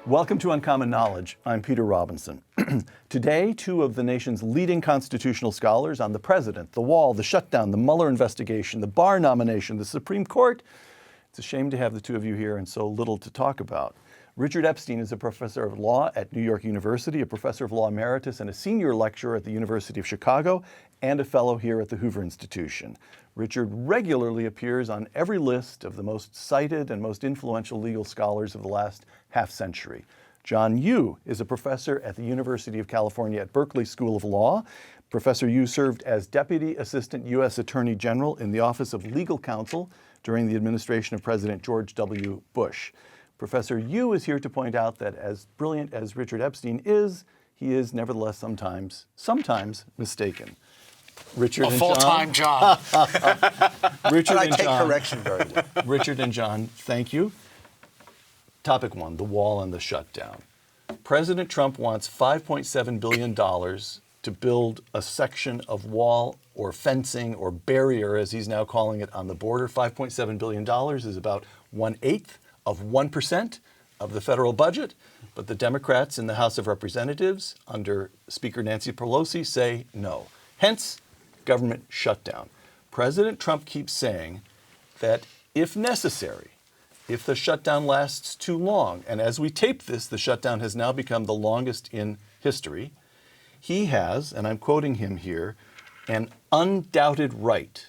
Welcome to Uncommon Knowledge. I'm Peter Robinson. Today, two of the nation's leading constitutional scholars on the president, the wall, the shutdown, the Mueller investigation, the Barr nomination, the Supreme Court. It's a shame to have the two of you here and so little to talk about. Richard Epstein is a professor of law at New York University, a professor of law emeritus, and a senior lecturer at the University of Chicago, and a fellow here at the Hoover Institution. Richard regularly appears on every list of the most cited and most influential legal scholars of the last half century. John Yoo is a professor at the University of California at Berkeley School of Law. Professor Yoo served as Deputy Assistant U.S. Attorney General in the Office of Legal Counsel during the administration of President George W. Bush. Professor Yoo is here to point out that as brilliant as Richard Epstein is, he is nevertheless sometimes mistaken. Richard a and full-time John. job. Richard I and take John. correction very well. Richard and John, thank you. Topic one, the wall and the shutdown. President Trump wants $5.7 billion to build a section of wall or fencing or barrier, as he's now calling it, on the border. $5.7 billion is about 1/8 of 1% of the federal budget. But the Democrats in the House of Representatives under Speaker Nancy Pelosi say no. Hence, government shutdown. President Trump keeps saying that if necessary, if the shutdown lasts too long, and as we tape this, the shutdown has now become the longest in history, he has, and I'm quoting him here, an undoubted right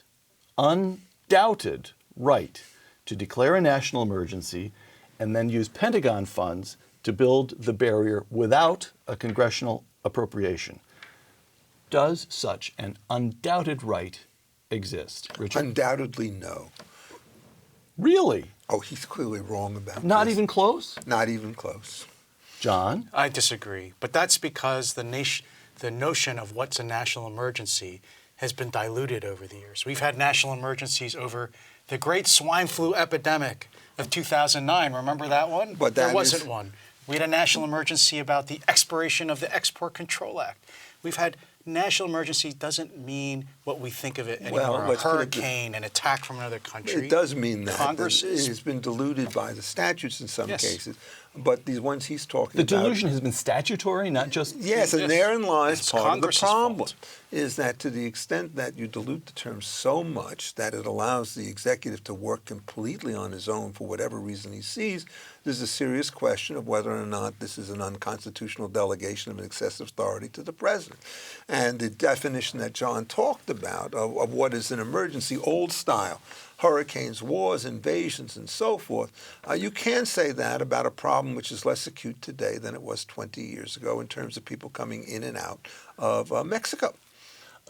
to declare a national emergency and then use Pentagon funds to build the barrier without a congressional appropriation. Does such an undoubted right exist, Richard? Undoubtedly, no. Really? Oh, he's clearly wrong about Not this. even close? Not even close. John? I disagree, but that's because the notion of what's a national emergency has been diluted over the years. We've had national emergencies over the great swine flu epidemic of 2009. Remember that one? But there wasn't one. We had a national emergency about the expiration of the Export Control Act. We've had national emergency doesn't mean what we think of it anymore. Well, a hurricane, an attack from another country. It does mean that. Congress It's been diluted by the statutes in some Yes. cases. But these ones he's talking The about... delusion has been statutory, not just... Yes, and Yes. therein lies It's part of the Congress's problem, fault. is that to the extent that you dilute the term so much that it allows the executive to work completely on his own for whatever reason he sees, there's a serious question of whether or not this is an unconstitutional delegation of excessive authority to the president. And the definition that John talked about of what is an emergency, old style, hurricanes, wars, invasions, and so forth, you can say that about a problem which is less acute today than it was 20 years ago in terms of people coming in and out of Mexico.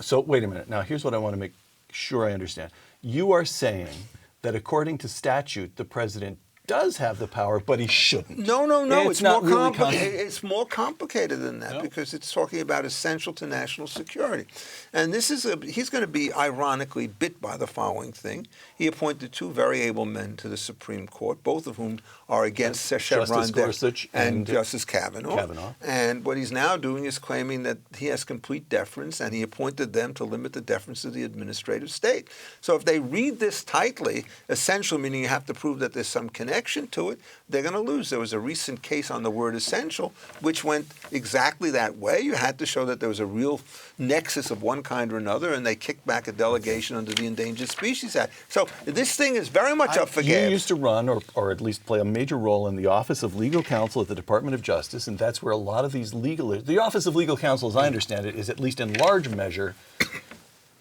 So wait a minute. Now, here's what I want to make sure I understand. You are saying that according to statute, the president does have the power, but he shouldn't. No. It's not more really complicated. It's more complicated than that because it's talking about essential to national security. And this is he's going to be ironically bit by the following thing. He appointed two very able men to the Supreme Court, both of whom are against Chevron Justice Gorsuch and Justice Kavanaugh. And what he's now doing is claiming that he has complete deference, and he appointed them to limit the deference of the administrative state. So if they read this tightly, essential meaning you have to prove that there's some connection to it, they're going to lose. There was a recent case on the word essential, which went exactly that way. You had to show that there was a real nexus of one kind or another, and they kicked back a delegation under the Endangered Species Act. So this thing is very much up for grabs. You used to run, or at least play a major role in the Office of Legal Counsel at the Department of Justice, and that's where a lot of these the Office of Legal Counsel, as I understand it, is at least in large measure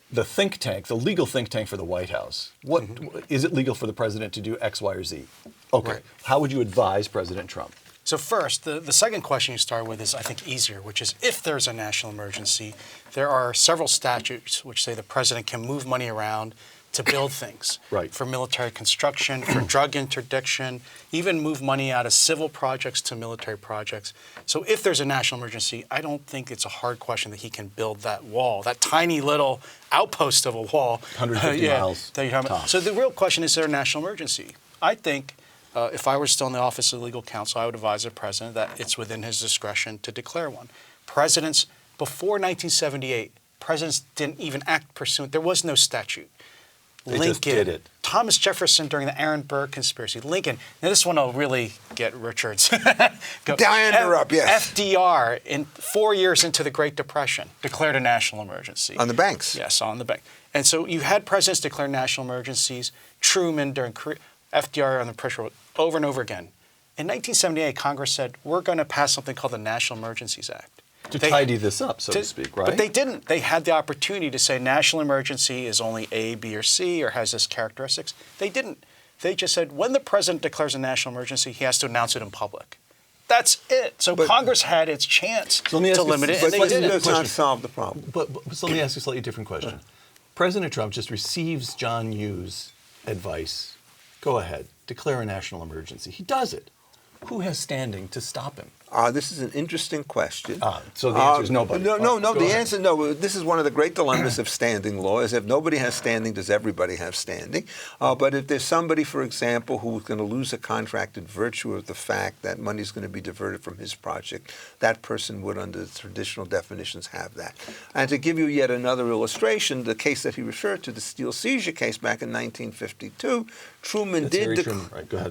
the think tank, the legal think tank for the White House. What is it legal for the president to do X, Y, or Z? Okay. Right. How would you advise President Trump? So first, the second question you start with is, I think, easier, which is if there's a national emergency, there are several statutes which say the president can move money around to build things. Right. For military construction, for drug interdiction, even move money out of civil projects to military projects. So if there's a national emergency, I don't think it's a hard question that he can build that wall, that tiny little outpost of a wall. 150 miles tops. So the real question is there a national emergency? I think if I were still in the Office of Legal Counsel, I would advise the president that it's within his discretion to declare one. Presidents, before 1978, presidents didn't even act pursuant. There was no statute. Lincoln. just did it. Thomas Jefferson during the Aaron Burr conspiracy. Lincoln. Now this one will really get Richards. Diana up, yes. FDR, in 4 years into the Great Depression, declared a national emergency. On the banks. Yes, on the bank. And so you had presidents declare national emergencies. Truman during FDR on the pressure vote over and over again. In 1978, Congress said, we're going to pass something called the National Emergencies Act. To tidy this up, so to speak, right? But they didn't. They had the opportunity to say national emergency is only A, B, or C, or has this characteristics. They didn't. They just said when the president declares a national emergency, he has to announce it in public. That's it. So Congress had its chance to limit it, and they did it. But it does not solve the problem. But so let me ask you a slightly different question. President Trump just receives John Yoo's advice. Go ahead, declare a national emergency. He does it. Who has standing to stop him? This is an interesting question. So the answer is nobody. No. Go The ahead. answer, no. This is one of the great dilemmas of standing law: is if nobody has standing, does everybody have standing? But if there's somebody, for example, who is going to lose a contract in virtue of the fact that money is going to be diverted from his project, that person would, under the traditional definitions, have that. And to give you yet another illustration, the case that he referred to, the steel seizure case back in 1952, Truman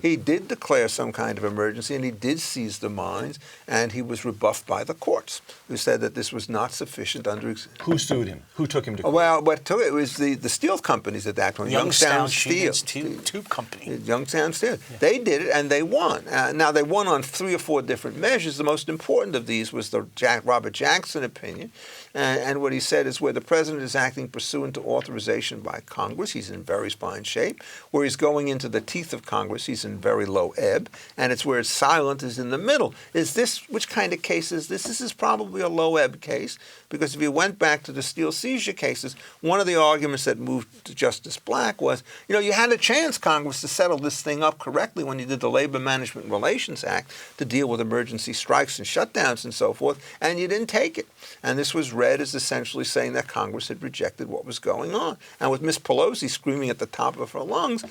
he did declare some kind of emergency, and he did seize the mines. And he was rebuffed by the courts, who said that this was not sufficient under. Who sued him? Who took him to court? Well, it was the steel companies at that point. Youngstown Steel Tube Company. Youngstown Steel. Yeah. They did it, and they won. Now they won on 3 or 4 different measures. The most important of these was the Robert Jackson opinion, and what he said is where the president is acting pursuant to authorization by Congress, he's in very fine shape. Where he's going into the teeth of Congress, he's in very low ebb, and it's where it's silent is in the middle. Which kind of case is this? This is probably a low ebb case, because if you went back to the steel seizure cases, one of the arguments that moved to Justice Black was, you had a chance, Congress, to settle this thing up correctly when you did the Labor Management Relations Act to deal with emergency strikes and shutdowns and so forth, and you didn't take it. And this was read as essentially saying that Congress had rejected what was going on. And with Ms. Pelosi screaming at the top of her lungs,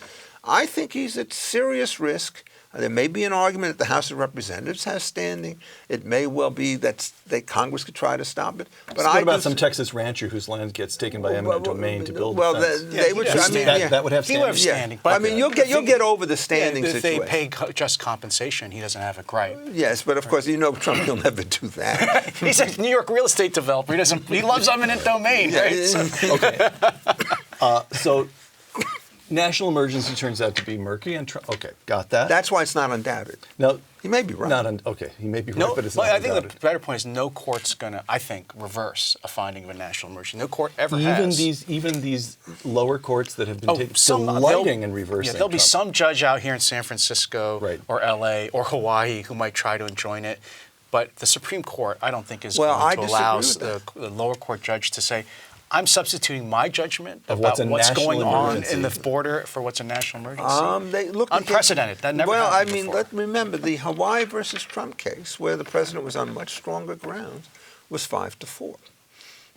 I think he's at serious risk. There may be an argument that the House of Representatives has standing. It may well be that Congress could try to stop it. But what about some Texas rancher whose land gets taken by eminent domain to build a fence? They would. That would have standing. He would have standing. But you'll get over the standing situation. If they pay just compensation, he doesn't have a gripe. Yes, but of course, Trump will never do that. He's a New York real estate developer. He loves eminent domain, right? Okay. So national emergency turns out to be murky, and okay, got that. That's why it's not undoubted. No, he may be right. He may be right, but it's not I undoubted. think the better point is no court's going to, I think, reverse a finding of a national emergency. No court ever has. Even these lower courts that have been delighting in reversing. There'll be some judge out here in San Francisco or L.A. or Hawaii who might try to enjoin it. But the Supreme Court, I don't think, is going to allow the lower court judge to say, I'm substituting my judgment about what's going on in the border for what's a national emergency. Unprecedented. That never happened before. Let's remember the Hawaii versus Trump case, where the president was on much stronger grounds, was 5-4.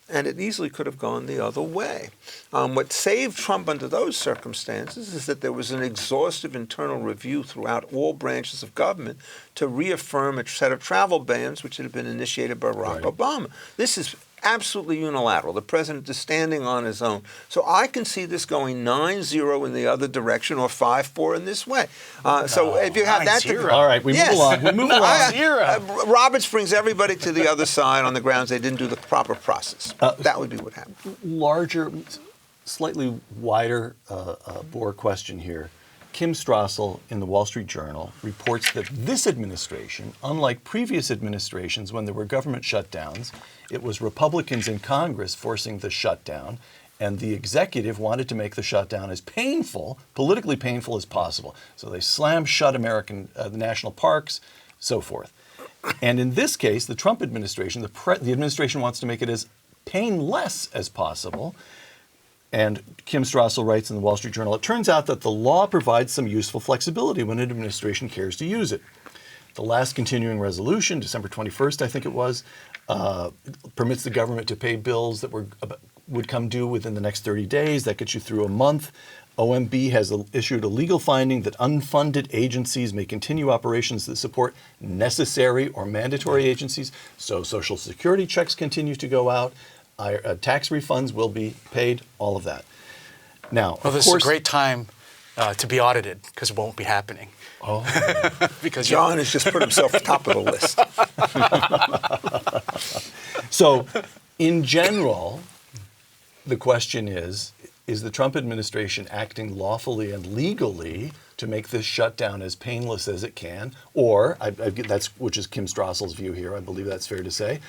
And it easily could have gone the other way. What saved Trump under those circumstances is that there was an exhaustive internal review throughout all branches of government to reaffirm a set of travel bans which had been initiated by Barack Obama. This is absolutely unilateral. The president is standing on his own. So I can see this going 9-0 in the other direction or 5-4 in this way. So if you have that... All right, we move along. We move along. Roberts brings everybody to the other side on the grounds they didn't do the proper process. That would be what happened. Larger, slightly wider bore question here. Kim Strassel in the Wall Street Journal reports that this administration, unlike previous administrations when there were government shutdowns, it was Republicans in Congress forcing the shutdown, and the executive wanted to make the shutdown as painful, politically painful as possible. So they slammed shut the national parks, so forth. And in this case, the Trump administration, the administration wants to make it as painless as possible. And Kim Strassel writes in the Wall Street Journal, it turns out that the law provides some useful flexibility when an administration cares to use it. The last continuing resolution, December 21st, I think it was, permits the government to pay bills that would come due within the next 30 days. That gets you through a month. OMB has issued a legal finding that unfunded agencies may continue operations that support necessary or mandatory agencies. So Social Security checks continue to go out. Tax refunds will be paid, all of that. Now, Well, of this course, is a great time to be audited because it won't be happening. Oh. Because John has just put himself top of the list. So, in general, the question is the Trump administration acting lawfully and legally to make this shutdown as painless as it can? Or, which is Kim Strassel's view here, I believe that's fair to say.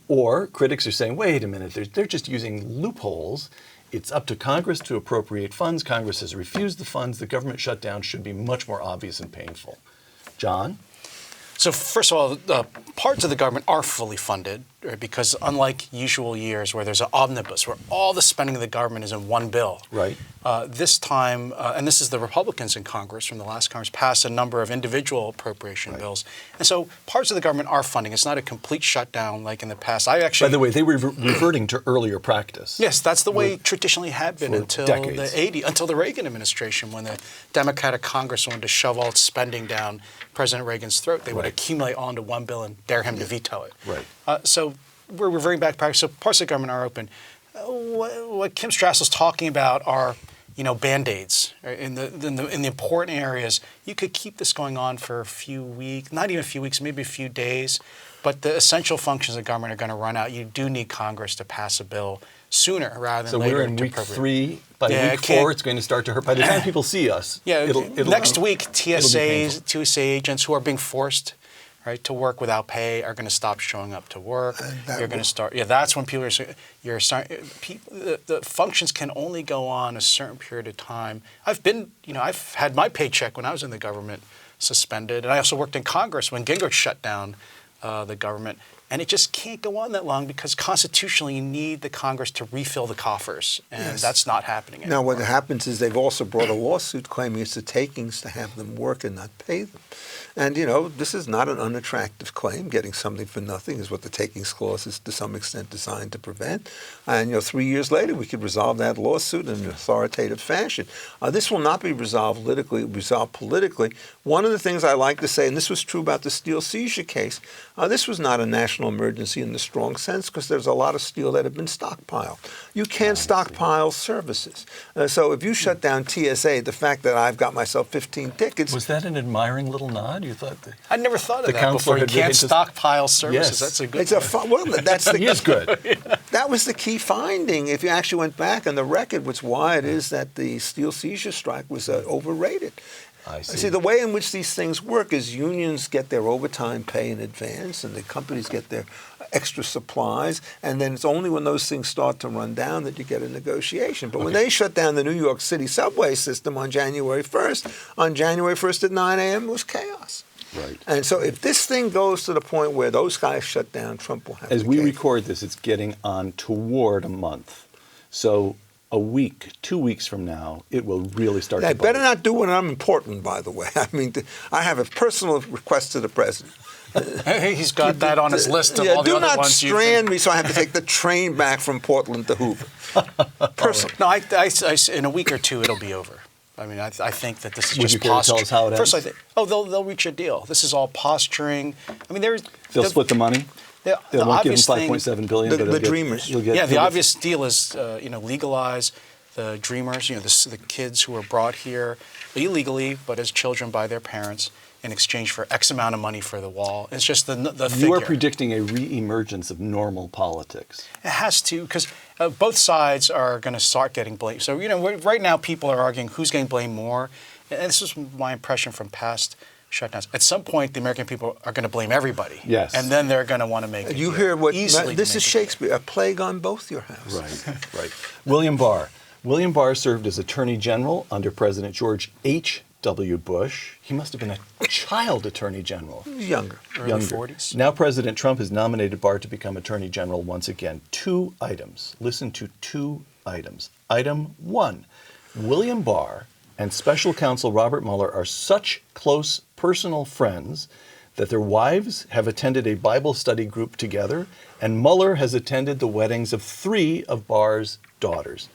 Or critics are saying, wait a minute, they're just using loopholes. It's up to Congress to appropriate funds. Congress has refused the funds. The government shutdown should be much more obvious and painful. John? So first of all, parts of the government are fully funded, right? Because unlike usual years where there's an omnibus, where all the spending of the government is in one bill, Right. This time, and this is the Republicans in Congress from the last Congress, passed a number of individual appropriation bills. And so parts of the government are funding. It's not a complete shutdown like in the past. By the way, they were reverting to earlier practice. Yes, that's the way it traditionally had been until decades. the 80s, until the Reagan administration, when the Democratic Congress wanted to shove all its spending down President Reagan's throat. They would accumulate all into one bill and dare him to veto it. Right. So we're reverting back to practice. So parts of the government are open. What Kim Strassel's talking about are, Band-Aids in the important areas. You could keep this going on for a few weeks, not even a few weeks, maybe a few days. But the essential functions of government are going to run out. You do need Congress to pass a bill sooner rather than later. So we're in week 3. By week 4, it's going to start to hurt. By the time people see us, next week, TSA agents who are being forced, right, to work without pay are going to stop showing up to work. You're going to start. Yeah, that's when people are. You're starting. The functions can only go on a certain period of time. I've had my paycheck when I was in the government suspended, and I also worked in Congress when Gingrich shut down the government. And it just can't go on that long because constitutionally you need the Congress to refill the coffers, and that's not happening anymore. Now what happens is they've also brought a lawsuit claiming it's the takings to have them work and not pay them. And, this is not an unattractive claim. Getting something for nothing is what the takings clause is to some extent designed to prevent. And, 3 years later, we could resolve that lawsuit in an authoritative fashion. This will not be resolved politically, it will be resolved politically. One of the things I like to say, and this was true about the steel seizure case, this was not a national emergency in the strong sense because there's a lot of steel that had been stockpiled. You can't stockpile services. So if you shut down TSA, the fact that I've got myself 15 tickets... Was that an admiring little nod? You thought I never thought of that before. You can't stockpile services. Yes. That's a good that's the He is good. That was the key finding. If you actually went back on the record, why it is that the steel seizure strike was overrated. I see. See, the way in which these things work is unions get their overtime pay in advance and the companies get their extra supplies, and then it's only when those things start to run down that you get a negotiation. But when they shut down the New York City subway system on January 1st at 9 a.m. it was chaos. Right. And so if this thing goes to the point where those guys shut down, Trump will have As we record this, it's getting on toward a month. So a week, 2 weeks from now, it will really start to I bubble. better not do when I'm in Portland, by the way. I have a personal request to the president. He's got that on his list of all the other ones. Do not strand me so I have to take the train back from Portland to Hoover. Personally. No, in a week or two, it'll be over. I think that this is Would just you care to tell us how it First, ends? they'll reach a deal. This is all posturing. They'll split the money? They won't give them $5.7 billion. The dreamers. The obvious deal is, legalize the dreamers, the kids who were brought here illegally, but as children by their parents, in exchange for X amount of money for the wall. It's just the figure. You are predicting a re-emergence of normal politics. It has to, because both sides are going to start getting blamed. So, right now people are arguing who's getting blamed more. And this is my impression from past shutdowns. At some point, the American people are going to blame everybody. Yes. And then they're going to want to make it. You hear what? Easily This is Shakespeare. A plague on both your houses. Right. William Barr. William Barr served as Attorney General under President George H.W. Bush. He must have been a child Attorney General. Younger. Early 40s. Now President Trump has nominated Barr to become Attorney General once again. 2 items. Listen to 2 items. Item 1. William Barr and Special Counsel Robert Mueller are such close personal friends that their wives have attended a Bible study group together, and Mueller has attended the weddings of 3 of Barr's daughters.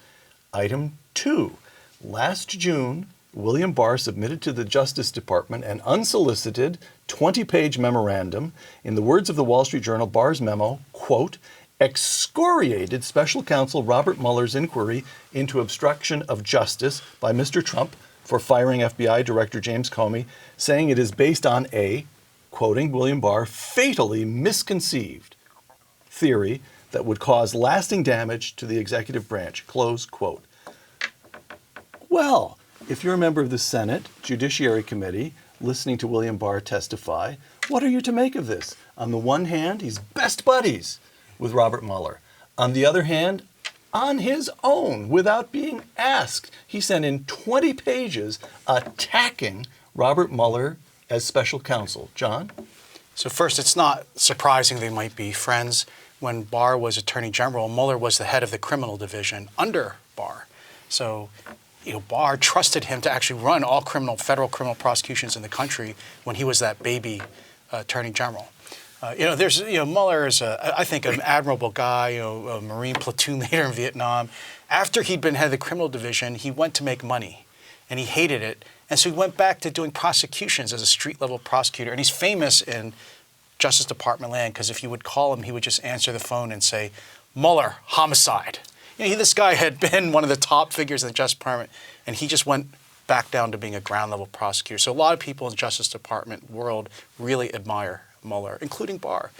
Item 2. Last June, William Barr submitted to the Justice Department an unsolicited 20-page memorandum. In the words of the Wall Street Journal, Barr's memo, quote, excoriated special counsel Robert Mueller's inquiry into obstruction of justice by Mr. Trump for firing FBI Director James Comey, saying it is based on a, quoting William Barr, fatally misconceived theory that would cause lasting damage to the executive branch, close quote. Well, if you're a member of the Senate Judiciary Committee listening to William Barr testify, what are you to make of this? On the one hand, he's best buddies with Robert Mueller. On the other hand, on his own, without being asked, he sent in 20 pages attacking Robert Mueller as special counsel. John? So first, it's not surprising they might be friends. When Barr was Attorney General, Mueller was the head of the criminal division under Barr. So, Barr trusted him to actually run all federal criminal prosecutions in the country when he was that baby Attorney General. Mueller is, I think, an admirable guy, a Marine platoon leader in Vietnam. After he'd been head of the criminal division, he went to make money, and he hated it. And so he went back to doing prosecutions as a street-level prosecutor. And he's famous in Justice Department land because if you would call him, he would just answer the phone and say, Mueller, homicide. This guy had been one of the top figures in the Justice Department, and he just went back down to being a ground-level prosecutor. So a lot of people in the Justice Department world really admire Mueller, including Barr.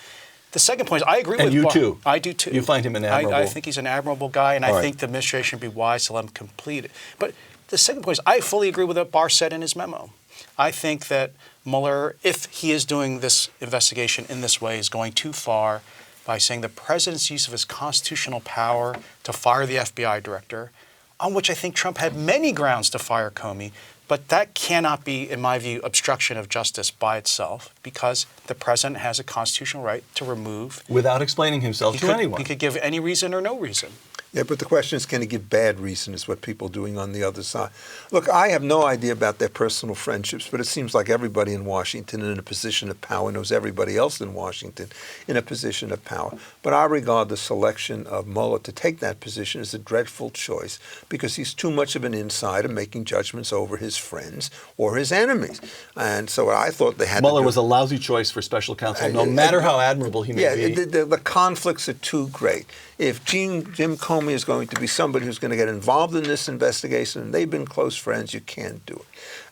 The second point is I agree with Barr. And you too. I do too. You find him an admirable. I think he's an admirable guy, and I think the administration would be wise to let him complete it. But the second point is I fully agree with what Barr said in his memo. I think that Mueller, if he is doing this investigation in this way, is going too far by saying the president's use of his constitutional power to fire the FBI director, on which I think Trump had many grounds to fire Comey, but that cannot be, in my view, obstruction of justice by itself because the president has a constitutional right to remove. Without explaining himself to anyone. He could give any reason or no reason. Yeah, but the question is, can he give bad reason is what people are doing on the other side. Look, I have no idea about their personal friendships, but it seems like everybody in Washington in a position of power knows everybody else in Washington in a position of power. But I regard the selection of Mueller to take that position as a dreadful choice because he's too much of an insider making judgments over his friends or his enemies. And so I thought they had Mueller to was a lousy choice for special counsel, no matter how admirable he may be. The conflicts are too great. If Jim Comey is going to be somebody who's going to get involved in this investigation, and they've been close friends, you can't do it.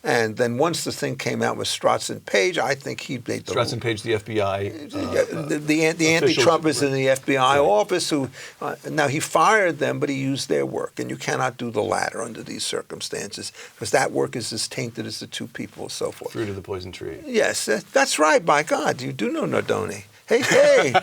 And then once the thing came out with Strauss and Page, I think he made the Strauss and Page, the FBI. The anti-Trumpers in the FBI office who, now he fired them, but he used their work. And you cannot do the latter under these circumstances because that work is as tainted as the two people and so forth. Fruit of the poison tree. Yes, that's right, by God. You do know Nardoni. Hey,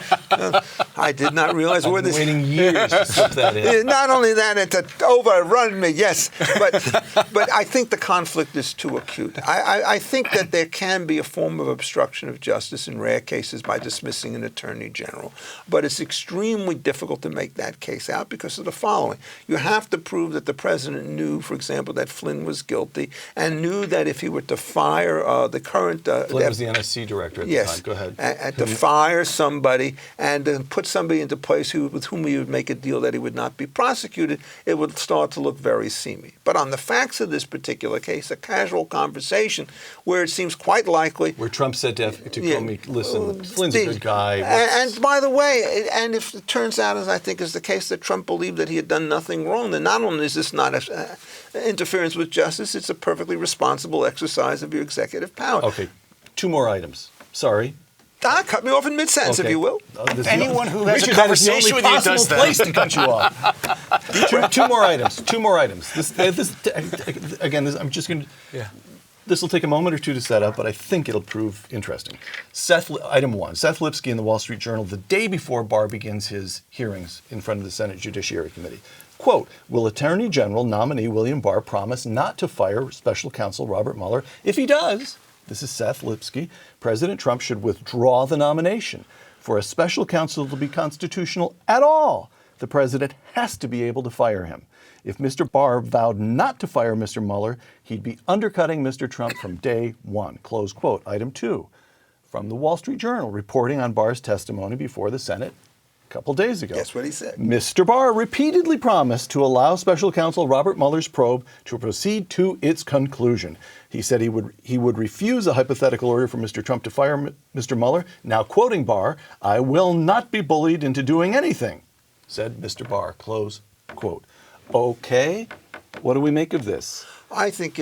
I did not realize where this... waiting years to slip that in. Not only that, it's overrun me, yes. But I think the conflict is too acute. I think that there can be a form of obstruction of justice in rare cases by dismissing an attorney general. But it's extremely difficult to make that case out because of the following. You have to prove that the president knew, for example, that Flynn was guilty and knew that if he were to fire the current... Flynn was the NSC director at the time. Go ahead. And to fire somebody and then put somebody into place with whom he would make a deal that he would not be prosecuted, it would start to look very seamy. But on the facts of this particular case, a casual conversation where it seems quite likely... Where Trump said to Comey, listen, Flynn's a good guy. And by the way, and if it turns out, as I think is the case, that Trump believed that he had done nothing wrong, then not only is this not interference with justice, it's a perfectly responsible exercise of your executive power. Okay, 2 more items. Sorry. Cut me off in mid-sentence, if you will. Anyone who has a conversation with you does that. Place to cut you off. Two more items. I'm just going to... Yeah. This will take a moment or two to set up, but I think it'll prove interesting. Item 1. Seth Lipsky in the Wall Street Journal the day before Barr begins his hearings in front of the Senate Judiciary Committee. Quote, will Attorney General nominee William Barr promise not to fire Special Counsel Robert Mueller? If he does... This is Seth Lipsky. President Trump should withdraw the nomination. For a special counsel to be constitutional at all, the president has to be able to fire him. If Mr. Barr vowed not to fire Mr. Mueller, he'd be undercutting Mr. Trump from day one. Close quote. Item 2. From the Wall Street Journal, reporting on Barr's testimony before the Senate a couple days ago. Guess what he said? Mr. Barr repeatedly promised to allow special counsel Robert Mueller's probe to proceed to its conclusion. He said he would refuse a hypothetical order for Mr. Trump to fire Mr. Mueller. Now, quoting Barr, "I will not be bullied into doing anything," said Mr. Barr, close quote. Okay, what do we make of this? I think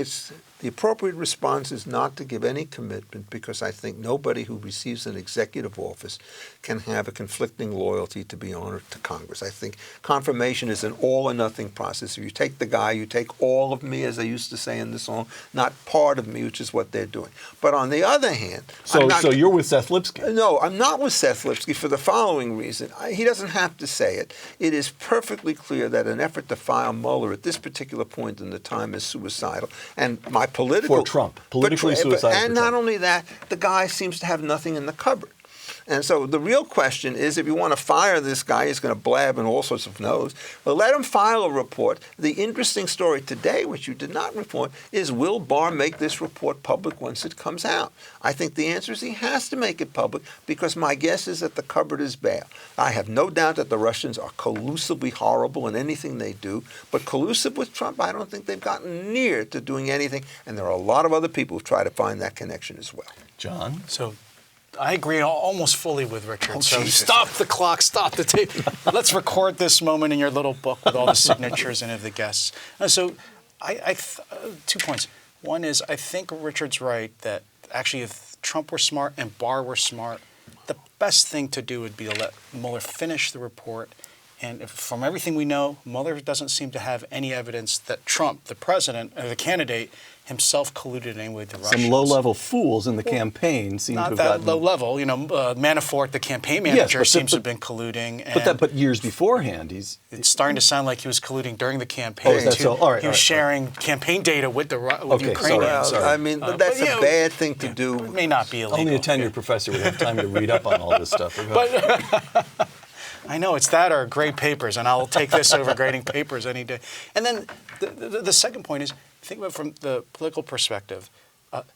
the appropriate response is not to give any commitment, because I think nobody who receives an executive office can have a conflicting loyalty to be honored to Congress. I think confirmation is an all or nothing process. If you take the guy, you take all of me, as I used to say in the song, not part of me, which is what they're doing. But on the other hand, So you're with Seth Lipsky? No, I'm not with Seth Lipsky for the following reason. He doesn't have to say it. It is perfectly clear that an effort to fire Mueller at this particular point in the time is suicidal. And my political... For Trump. Politically suicidal. And not only that, the guy seems to have nothing in the cupboard. And so the real question is, if you want to fire this guy, he's going to blab in all sorts of no's. Well, let him file a report. The interesting story today, which you did not report, is will Barr make this report public once it comes out? I think the answer is he has to make it public, because my guess is that the cupboard is bare. I have no doubt that the Russians are collusively horrible in anything they do, but collusive with Trump, I don't think they've gotten near to doing anything. And there are a lot of other people who try to find that connection as well. John? So I agree almost fully with Richard. So Jesus. stop the clock, stop the tape. Let's record this moment in your little book with all the signatures and of the guests. So 2 points. One is, I think Richard's right that actually if Trump were smart and Barr were smart, the best thing to do would be to let Mueller finish the report. And from everything we know, Mueller doesn't seem to have any evidence that Trump, the president, or the candidate, himself colluded in any way with the Russians. Some low-level fools in the campaign seem to have Not that gotten... low level. Manafort, the campaign manager, seems to have been colluding. And But years beforehand, it's starting to sound like he was colluding during the campaign. Oh, is that so? All right, he was sharing campaign data with Okay, Ukrainians. sorry. I mean, that's a bad thing to do. It may not be illegal. only a tenured professor would have time to read up on all this stuff. But I know it's that or grade papers, and I'll take this over grading papers any day. And then the second point is, think about it from the political perspective.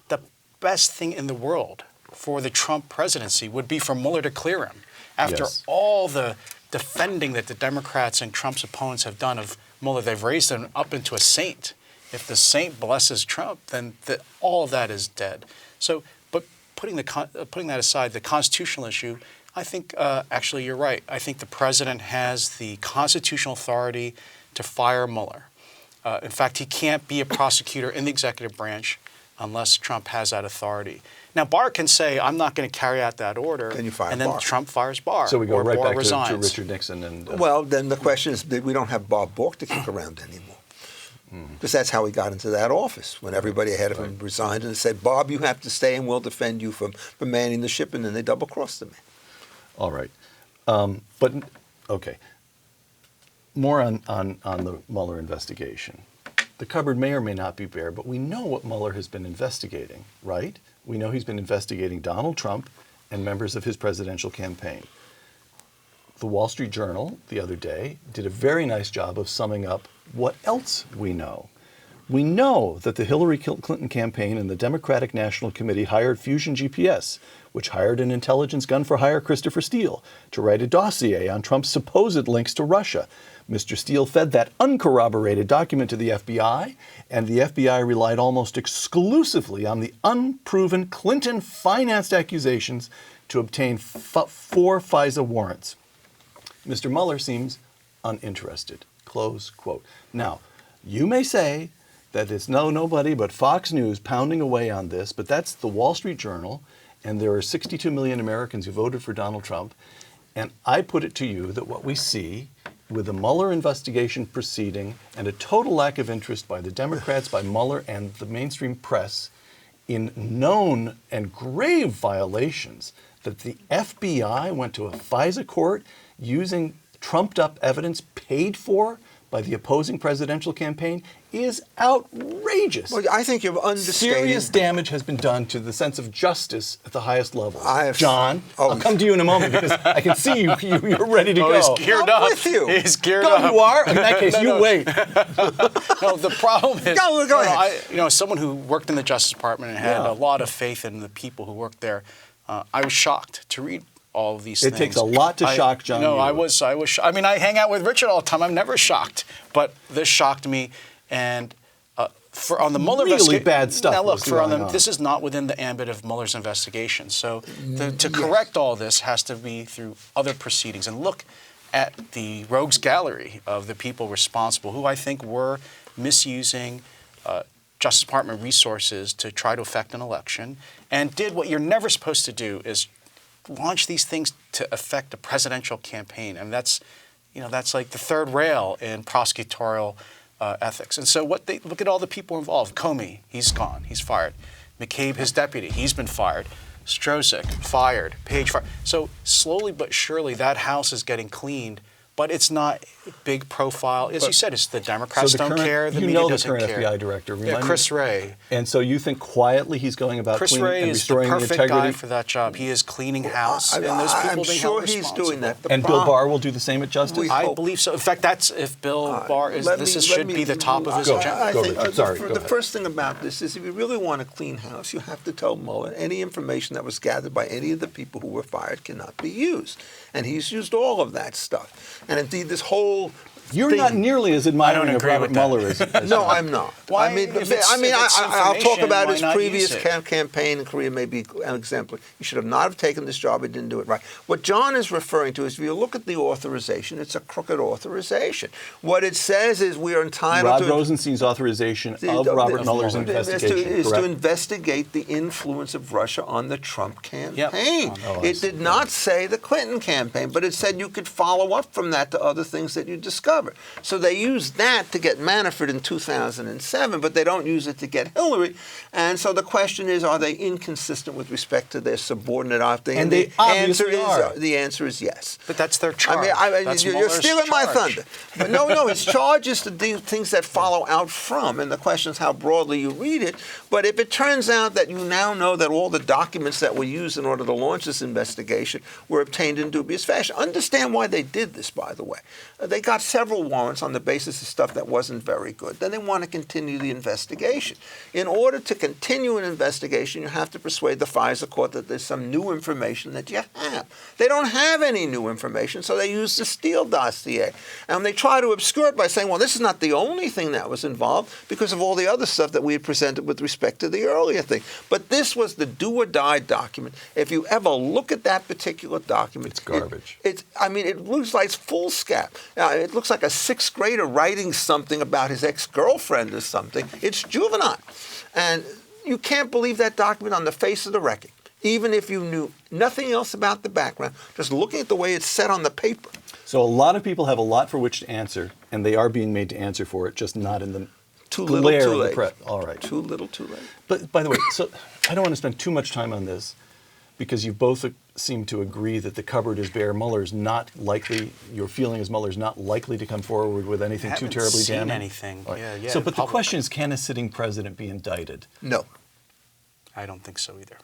The best thing in the world for the Trump presidency would be for Mueller to clear him. After all the defending that the Democrats and Trump's opponents have done of Mueller, they've raised him up into a saint. If the saint blesses Trump, then all of that is dead. So, but putting that aside, the constitutional issue, I think actually you're right. I think the president has the constitutional authority to fire Mueller. In fact, he can't be a prosecutor in the executive branch unless Trump has that authority. Now, Barr can say, I'm not going to carry out that order. Then you fire and then Barr. Trump fires Barr. So we go or right Barr back to resigns. Richard Nixon. And Well, then the question is, we don't have Bob Bork to kick around anymore. Because that's how he got into that office, when everybody ahead of him resigned and said, Bob, you have to stay and we'll defend you from manning the ship, and then they double-crossed him. All right. But, okay. More on the Mueller investigation. The cupboard may or may not be bare, but we know what Mueller has been investigating, right? We know he's been investigating Donald Trump and members of his presidential campaign. The Wall Street Journal the other day did a very nice job of summing up what else we know. We know that the Hillary Clinton campaign and the Democratic National Committee hired Fusion GPS, which hired an intelligence gun-for-hire Christopher Steele to write a dossier on Trump's supposed links to Russia. Mr. Steele fed that uncorroborated document to the FBI, and the FBI relied almost exclusively on the unproven Clinton-financed accusations to obtain 4 FISA warrants. Mr. Mueller seems uninterested, close quote. Now, you may say that it's nobody but Fox News pounding away on this, but that's the Wall Street Journal, and there are 62 million Americans who voted for Donald Trump. And I put it to you that what we see with the Mueller investigation proceeding and a total lack of interest by the Democrats, by Mueller, and the mainstream press in known and grave violations, that the FBI went to a FISA court using trumped-up evidence paid for by the opposing presidential campaign is outrageous. Well, I think you're understating. Serious damage has been done to the sense of justice at the highest level. John, I'll come to you in a moment because I can see you're ready to go. He's geared up. with you. He's geared up. You are? In that case, you wait. No, the problem is, Go ahead. as someone who worked in the Justice Department and had a lot of faith in the people who worked there, I was shocked to read all of these It things. takes a lot to shock John No, Yoo. I mean, I hang out with Richard all the time. I'm never shocked. But this shocked me. And on the Mueller really investigation, bad stuff. Now look, going on. this is not within the ambit of Mueller's investigation. So to correct all this has to be through other proceedings. And look at the rogues gallery of the people responsible, who I think were misusing Justice Department resources to try to affect an election, and did what you're never supposed to do, is launch these things to affect a presidential campaign. And that's like the third rail in prosecutorial ethics. And so look at all the people involved. Comey, he's gone, he's fired. McCabe, his deputy, he's been fired. Strzok, fired. Page, fired. So slowly but surely that house is getting cleaned, but it's not big profile. As you said, it's the Democrats don't care, the media doesn't care. You know the current FBI director. Yeah, Chris Wray. And so you think quietly he's going about Chris cleaning Wray and is the restoring the perfect integrity? guy for that job. He is cleaning house, and those people I'm being sure held he's responsible. doing that. And Bill Barr will do the same at Justice? I believe so. In fact, that's if Bill Barr is. Should be the top of his agenda. I think Go the ahead. first thing about this is, if you really want a clean house, you have to tell Mueller any information that was gathered by any of the people who were fired cannot be used, and he's used all of that stuff. And indeed, this whole You're not nearly as admiring of agree Robert with that. Mueller as No, I'm not. Why? I mean, If it's I'll talk information, about why his not previous use it? campaign in Korea, maybe an exemplar. He should have not have taken this job. He didn't do it right. What John is referring to is, if you look at the authorization, it's a crooked authorization. What it says is we are entitled Rod to... Rosenstein's authorization of Robert Mueller's investigation. Is to correct? investigate the influence of Russia on the Trump campaign. Oh, I It see. did not say the Clinton campaign, but it said you could follow up from that to other things that you discovered. So they used that to get Manafort in 2007, but they don't use it to get Hillary. And so the question is, are they inconsistent with respect to their subordinate opting? And they obviously are. The answer is yes. But that's their charge. That's You're Mueller's stealing my charge. thunder. But no, his charge is to do things that follow out from, and the question is how broadly you read it. But if it turns out that you now know that all the documents that were used in order to launch this investigation were obtained in dubious fashion, understand why they did this, by the way. They got several warrants on the basis of stuff that wasn't very good. Then they want to continue the investigation. In order to continue an investigation, you have to persuade the FISA court that there's some new information that you have. They don't have any new information, so they use the Steele dossier. And they try to obscure it by saying, well, this is not the only thing that was involved because of all the other stuff that we had presented with respect to the earlier thing. But this was the do-or-die document. If you ever look at that particular document... It's garbage. It looks like foolscap. It looks like a sixth grader writing something about his ex-girlfriend or something. It's juvenile. And you can't believe that document on the face of the record, even if you knew nothing else about the background, just looking at the way it's set on the paper. So a lot of people have a lot for which to answer, and they are being made to answer for it, just not in the Too little, glare too of the late. press. All right. Too little, too late. But by the way, so I don't want to spend too much time on this, because you both seem to agree that the cupboard is bare. Mueller's not likely, your feeling is Mueller's not likely to come forward with anything too terribly seen damning? anything. All right. Yeah, So, but the public. question is, can a sitting president be indicted? No. I don't think so either.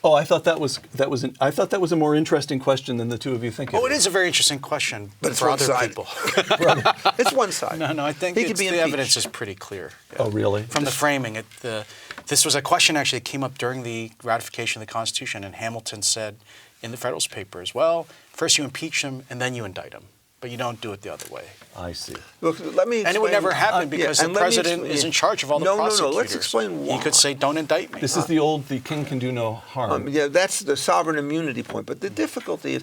Oh, I thought that was a more interesting question than the two of you think. Oh, it is a very interesting question, But it's for other one-sided. people. It's one side. No, I think He could be the impeached. evidence is pretty clear. Oh, really? From the framing, this was a question actually that came up during the ratification of the Constitution, and Hamilton said in the Federalist Papers, well, first you impeach him and then you indict him, but you don't do it the other way. I see. Look, let me explain. And it would never happen because the and let me president explain- is in charge of all the No, prosecutors. let's explain why. He could say, don't indict me. This is the king can do no harm. That's the sovereign immunity point. But the difficulty is,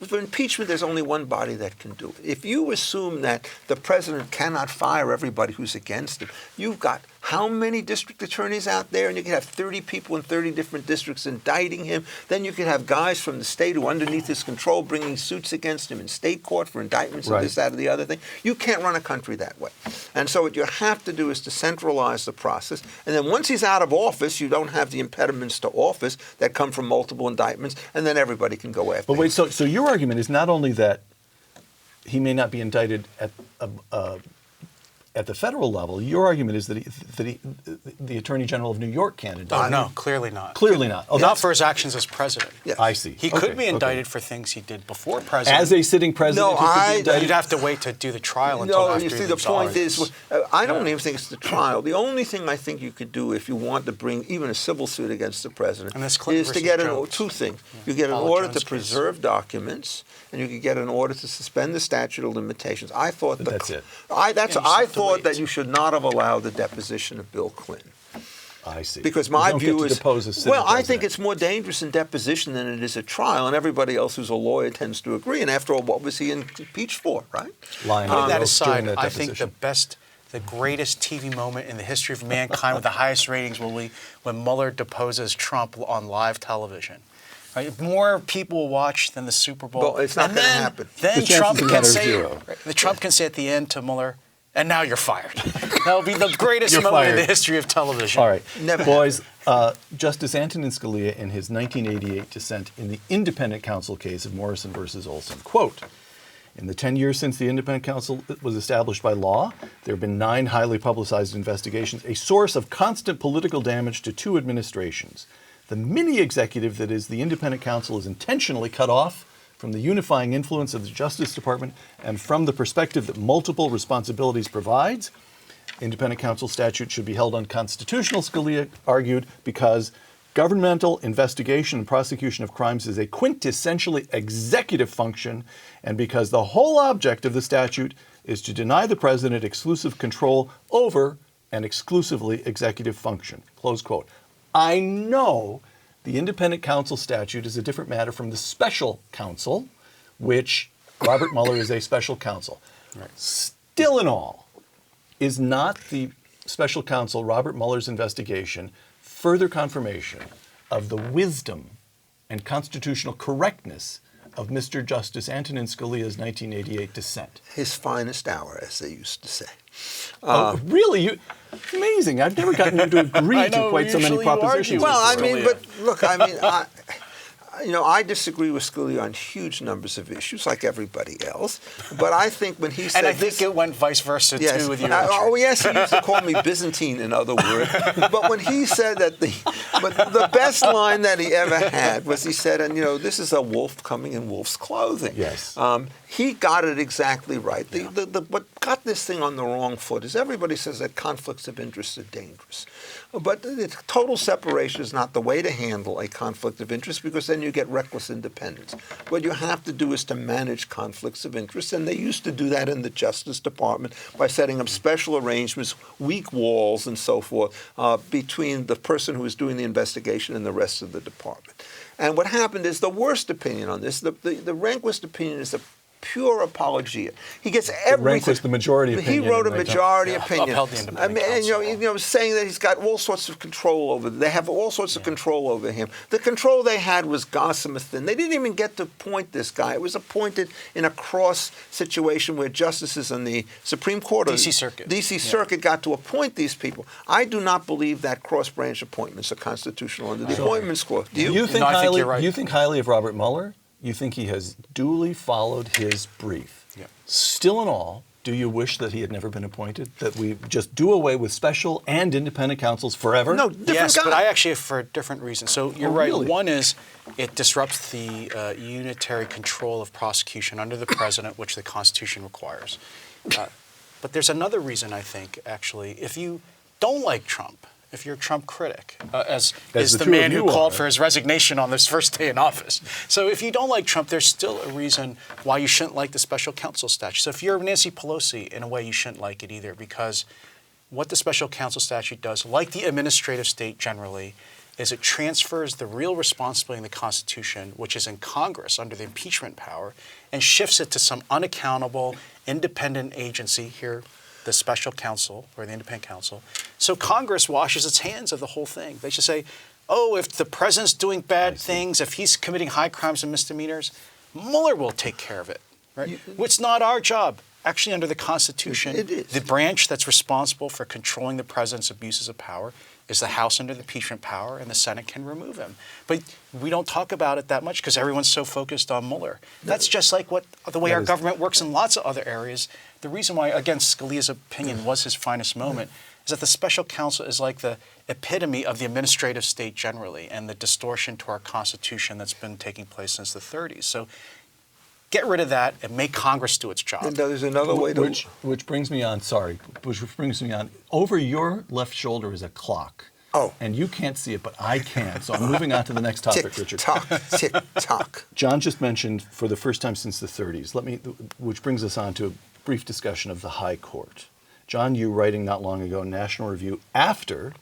for impeachment, there's only one body that can do it. If you assume that the president cannot fire everybody who's against him, you've got how many district attorneys out there, and you could have 30 people in 30 different districts indicting him. Then you could have guys from the state who are underneath his control bringing suits against him in state court for indictments of this, that, or the other thing. You can't run a country that way. And so what you have to do is to centralize the process. And then once he's out of office, you don't have the impediments to office that come from multiple indictments, and then everybody can go after But wait, him. so your argument is not only that he may not be indicted at at the federal level, your argument is that the Attorney General of New York can't indict him. No, clearly not. Clearly not. Oh, Not for his actions as president. Yeah. I see. He Okay, could be indicted okay. for things he did before president. As a sitting president, No, he could be indicted? You'd have to wait to do the trial until No, after you see, he the leaves point office. is, I don't even think it's the trial. The only thing I think you could do if you want to bring even a civil suit against the president And that's Clinton is to versus get Jones. two things. You get an Paula order Jones to case. preserve documents, and you could get an order to suspend the statute of limitations. I thought That's it. I you just I have to thought wait. that you should not have allowed the deposition of Bill Clinton. I see. Because You my don't view get to is, depose a sitting well, I think president. it's more dangerous in deposition than it is at trial, and everybody else who's a lawyer tends to agree. And after all, what was he impeached for, right? Lying Putting under that oath during aside, that I think deposition. the greatest TV moment in the history of mankind with the highest ratings will be when Mueller deposes Trump on live television. Right? More people will watch than the Super Bowl. Well, it's not And gonna then- happen. Then The chances Trump are can matter of say, zero. Trump can say at the end to Mueller, "And now you're fired." That'll be the greatest You're moment in fired. the history of television. All right. Never Boys, Justice Antonin Scalia, in his 1988 dissent in the independent counsel case of Morrison versus Olson, quote, "In the 10 years since the independent counsel was established by law, there have been 9 highly publicized investigations, a source of constant political damage to 2 administrations. The mini-executive that is the independent counsel is intentionally cut off from the unifying influence of the Justice Department and from the perspective that multiple responsibilities provides. Independent counsel statute should be held unconstitutional," Scalia argued, "because governmental investigation and prosecution of crimes is a quintessentially executive function, and because the whole object of the statute is to deny the president exclusive control over an exclusively executive function." Close quote. I know the independent counsel statute is a different matter from the special counsel, which Robert Mueller is a special counsel. Right. Still in all, is not the special counsel Robert Mueller's investigation further confirmation of the wisdom and constitutional correctness of Mr. Justice Antonin Scalia's 1988 dissent? His finest hour, as they used to say. Really? Amazing. I've never gotten you to agree I to know, quite so many usually you argue propositions. with Well, I before. mean, Scalia. but look, I mean, I disagree with Scalia on huge numbers of issues, like everybody else. But I think when he said And I think it went vice versa, yes, too, with you. oh yes, he used to call me Byzantine, in other words. But when he said that but the best line that he ever had was he said, and this is a wolf coming in wolf's clothing. Yes. He got it exactly right. What got this thing on the wrong foot is everybody says that conflicts of interest are dangerous. But the total separation is not the way to handle a conflict of interest, because then you get reckless independence. What you have to do is to manage conflicts of interest, and they used to do that in the Justice Department by setting up special arrangements, weak walls and so forth, between the person who is doing the investigation and the rest of the department. And what happened is the worst opinion on this, the Rehnquist opinion is a pure apologia. He gets everything. Rehnquist, the majority opinion. He wrote a in my time. majority opinion. Upheld the independent counsel. Saying that he's got all sorts of control over them. They have all sorts of control over him. The control they had was gossamer thin. They didn't even get to appoint this guy. It was appointed in a cross situation where justices on the Supreme Court, D.C. Circuit. D.C. Circuit got to appoint these people. I do not believe that cross-branch appointments are constitutional under the Appointments Clause. Do you? You think No, I think highly? you're right. You think highly of Robert Mueller? You think he has duly followed his brief? Yeah. Still in all, do you wish that he had never been appointed? That we just do away with special and independent counsels forever? No, different Yes, guy. but I actually, for a different reason. So you're right. really? One is it disrupts the unitary control of prosecution under the president, which the Constitution requires. But there's another reason, I think, actually. If you don't like Trump, if you're a Trump critic, as is the the two man of who you called are. for his resignation on his first day in office. So if you don't like Trump, there's still a reason why you shouldn't like the special counsel statute. So if you're Nancy Pelosi, in a way, you shouldn't like it either, because what the special counsel statute does, like the administrative state generally, is it transfers the real responsibility in the Constitution, which is in Congress under the impeachment power, and shifts it to some unaccountable, independent agency here, the special counsel or the independent counsel. So Congress washes its hands of the whole thing. They should say, oh, if the president's doing bad things, if he's committing high crimes and misdemeanors, Mueller will take care of it. Right? It's not our job. Actually, under the Constitution, It is. the branch that's responsible for controlling the president's abuses of power is the House under the impeachment power, and the Senate can remove him. But we don't talk about it that much because everyone's so focused on Mueller. That's just like the way our government works in lots of other areas. the reason why, again, Scalia's opinion was his finest moment is that the special counsel is like the epitome of the administrative state generally and the distortion to our Constitution that's been taking place since the 30s. So get rid of that and make Congress do its job. And there's another way to... Which brings me on, over your left shoulder is a clock. Oh. And you can't see it, but I can. So I'm moving on to the next topic, Richard. Tick-tock, tick-tock. John just mentioned for the first time since the 30s, which brings us on to a brief discussion of the High Court. John Yoo, writing not long ago in National Review after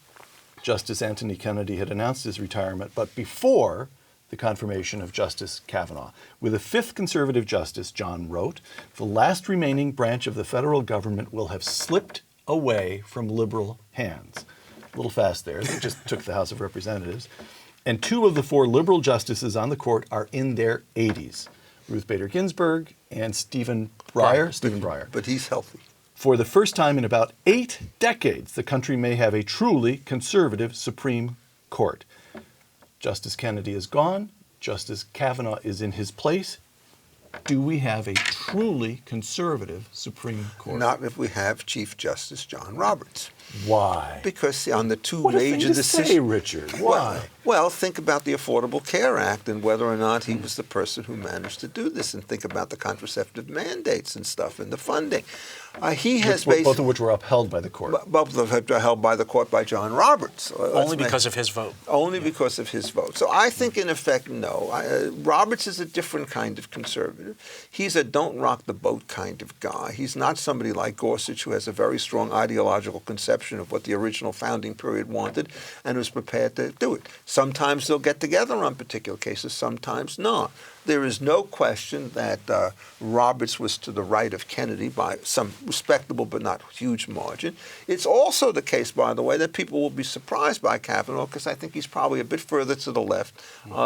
Justice Anthony Kennedy had announced his retirement, but before the confirmation of Justice Kavanaugh. With a fifth conservative justice, John wrote, the last remaining branch of the federal government will have slipped away from liberal hands. A little fast there. They just took the House of Representatives. And 2 of the 4 liberal justices on the court are in their 80s. Ruth Bader Ginsburg and Stephen Breyer. But he's healthy. For the first time in about 8 decades, the country may have a truly conservative Supreme Court. Justice Kennedy is gone. Justice Kavanaugh is in his place. Do we have a truly conservative Supreme Court? Not if we have Chief Justice John Roberts. Why? Because on the 2 What major a thing to say, decisions... Richard. Why? Well, think about the Affordable Care Act and whether or not he was the person who managed to do this, and think about the contraceptive mandates and stuff and the funding. He has both of which were upheld by the court. Both of them were held by the court by John Roberts. Only because of his vote. Only because of his vote. So I think, in effect, no. Roberts is a different kind of conservative. He's a don't-rock-the-boat kind of guy. He's not somebody like Gorsuch, who has a very strong ideological conception of what the original founding period wanted and was prepared to do it. Sometimes they'll get together on particular cases, sometimes not. There is no question that Roberts was to the right of Kennedy by some respectable but not huge margin. It's also the case, by the way, that people will be surprised by Kavanaugh, because I think he's probably a bit further to the left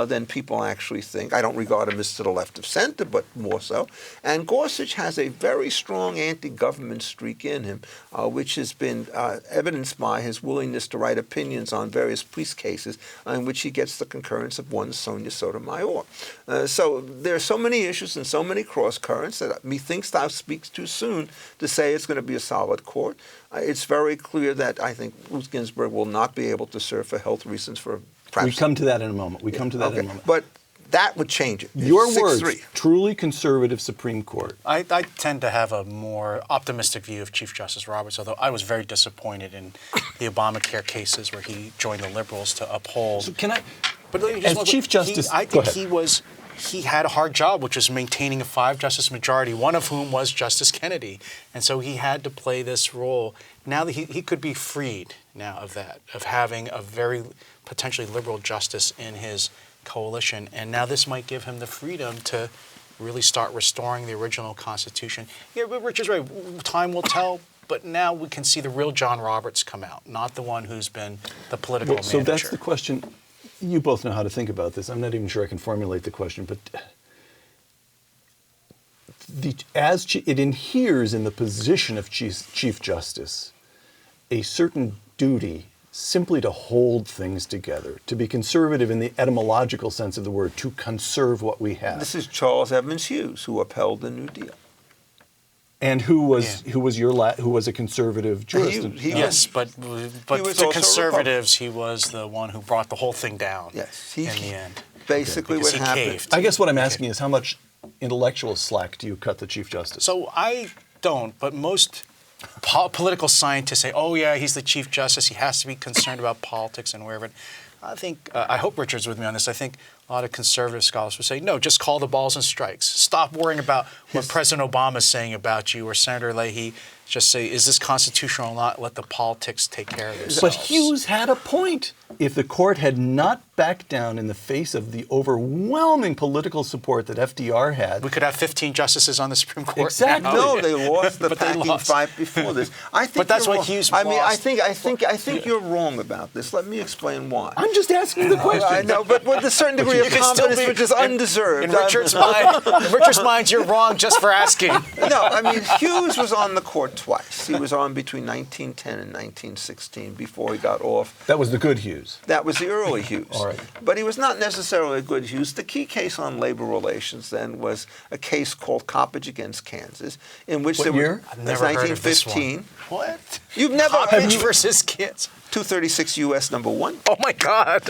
than people actually think. I don't regard him as to the left of center, but more so. And Gorsuch has a very strong anti-government streak in him, which has been evidenced by his willingness to write opinions on various police cases in which he gets the concurrence of one Sonia Sotomayor. So there are so many issues and so many cross currents that methinks thou speaks too soon to say it's going to be a solid court. It's very clear that I think Ruth Ginsburg will not be able to serve for health reasons for perhaps... We come to that in a moment. But that would change it. Your words, truly conservative Supreme Court. I tend to have a more optimistic view of Chief Justice Roberts, although I was very disappointed in the Obamacare cases where he joined the liberals to uphold... So can I... But as Chief Justice... I think he had a hard job, which was maintaining a 5-justice majority, one of whom was Justice Kennedy. And so he had to play this role. Now that he could be freed now of that, of having a very potentially liberal justice in his coalition. And now this might give him the freedom to really start restoring the original Constitution. Yeah, Richard's right. Time will tell. But now we can see the real John Roberts come out, not the one who's been the political manager. So that's the question. You both know how to think about this. I'm not even sure I can formulate the question, but it inheres in the position of Chief Justice a certain duty simply to hold things together, to be conservative in the etymological sense of the word, to conserve what we have. This is Charles Evans Hughes, who upheld the New Deal. And who was a conservative jurist? Yes, but for conservatives, he was the one who brought the whole thing down. Yes, in the end. Basically, what happened. I guess what I'm asking is, how much intellectual slack do you cut the Chief Justice? So I don't, but most political scientists say, "Oh yeah, he's the Chief Justice. He has to be concerned about politics and wherever." I think, I hope Richard's with me on this, I think a lot of conservative scholars would say, no, just call the balls and strikes. Stop worrying about what President Obama is saying about you or Senator Leahy. Just say, is this constitutional or not? Let the politics take care of themselves. But Hughes had a point. If the court had not backed down in the face of the overwhelming political support that FDR had... We could have 15 justices on the Supreme Court. Exactly. No, they lost the packing fight before this. But that's what Hughes lost. I think you're wrong about this. Let me explain why. I'm just asking the question. I know, but with a certain degree of confidence, which is undeserved. In Richard's mind, you're wrong just for asking. No, I mean, Hughes was on the court twice. He was on between 1910 and 1916 before he got off. That was the good Hughes. That was the early Hughes. All right. But he was not necessarily a good Hughes. The key case on labor relations then was a case called Coppage against Kansas, in which What there year? I've never heard of this 1915. What? You've never Coppage versus kids. 236 U.S. number 1. Oh my God.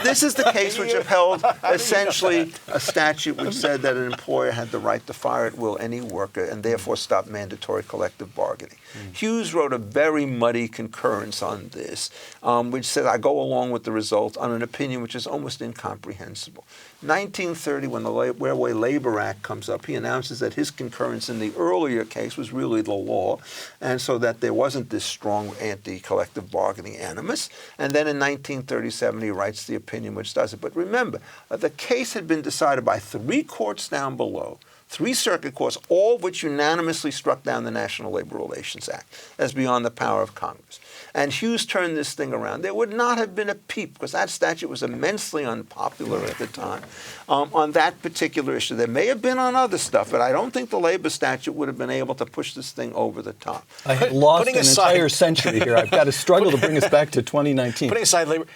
This is the case which upheld essentially a statute which said that an employer had the right to fire at will any worker and therefore stop mandatory collective bargaining. Hughes wrote a very muddy concurrence on this, which said, I go along with the result on an opinion which is almost incomprehensible. 1930, when the Railway Labor Act comes up, he announces that his concurrence in the earlier case was really the law, and so that there wasn't this strong anti-collective bargaining animus. And then in 1937, he writes the opinion which does it. But remember, the case had been decided by 3 courts down below, 3 circuit courts, all of which unanimously struck down the National Labor Relations Act as beyond the power of Congress. And Hughes turned this thing around. There would not have been a peep, because that statute was immensely unpopular at the time, on that particular issue. There may have been on other stuff, but I don't think the labor statute would have been able to push this thing over the top. I have lost Putting an aside- entire century here. I've got to struggle to bring us back to 2019. Putting aside labor,